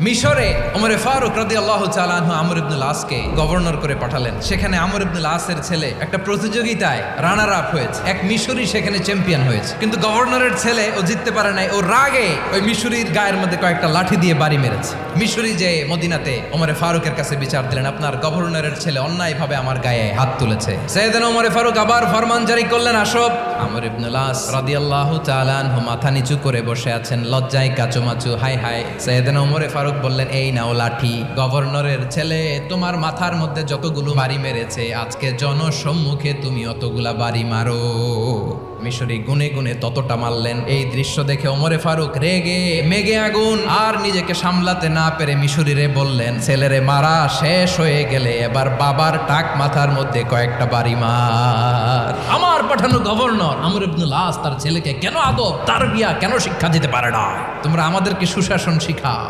মিশরে ওমরে ফারুক রাদিয়াল্লাহু তাআলা আনহু আমর ইবনুল আসকে গভর্নর করে পাঠালেন। সেখানে আমর ইবনুল আসের ছেলে একটা প্রতিযোগিতায় রানার আপ হয়েছে, এক মিশরি সেখানে চ্যাম্পিয়ন হয়েছে, কিন্তু গভর্নরের ছেলে ও জিততে পারে নাই। ও রাগে ওই মিশরির গায়ের মধ্যে কয়েকটা লাঠি দিয়ে বাড়ি মেরেছে। মিশরি যে মদিনাতে ওমরে ফারুকের কাছে বিচার দিলেন, আপনার গভর্নরের ছেলে অন্যায়ভাবে আমার গায়ে হাত তুলেছে। সাইয়েদনা ওমরে ফারুক আবার ফরমান জারি করলেন, আসো। আমর ইবনুল আস রাদিয়াল্লাহু তাআলা আনহু মাথা নিচু করে বসে আছেন, লজ্জায় কাচুমাচু, হাই হাই। সাইয়েদনা ওমরে ফারুক বললেন, এই নাও লাঠি, গভর্নরের ছেলে তোমার মাথার মধ্যে যতগুলো বাড়ি মেরেছে, আজকে জনসম্মুখে তুমি অতগুলা বাড়ি মারো। মিশরি গুনে গুনে ততটা মারলেন। এই দৃশ্য দেখে ওমরে ফারুক রেগে মেগে আগুন, আর নিজেকে সামলাতে না পেরে মিশরিরে বললেন, ছেলেরে মারা শেষ হয়ে গেলে এবার বাবার টাক মাথার মধ্যে কয়েকটা বাড়ি মার। আমার পাঠানো গভর্নর আমর ইবনুল আস তার ছেলেকে কেন আদব তারবিয়া কেন শিক্ষা দিতে পারে না? তোমরা আমাদেরকে সুশাসন শিখাও।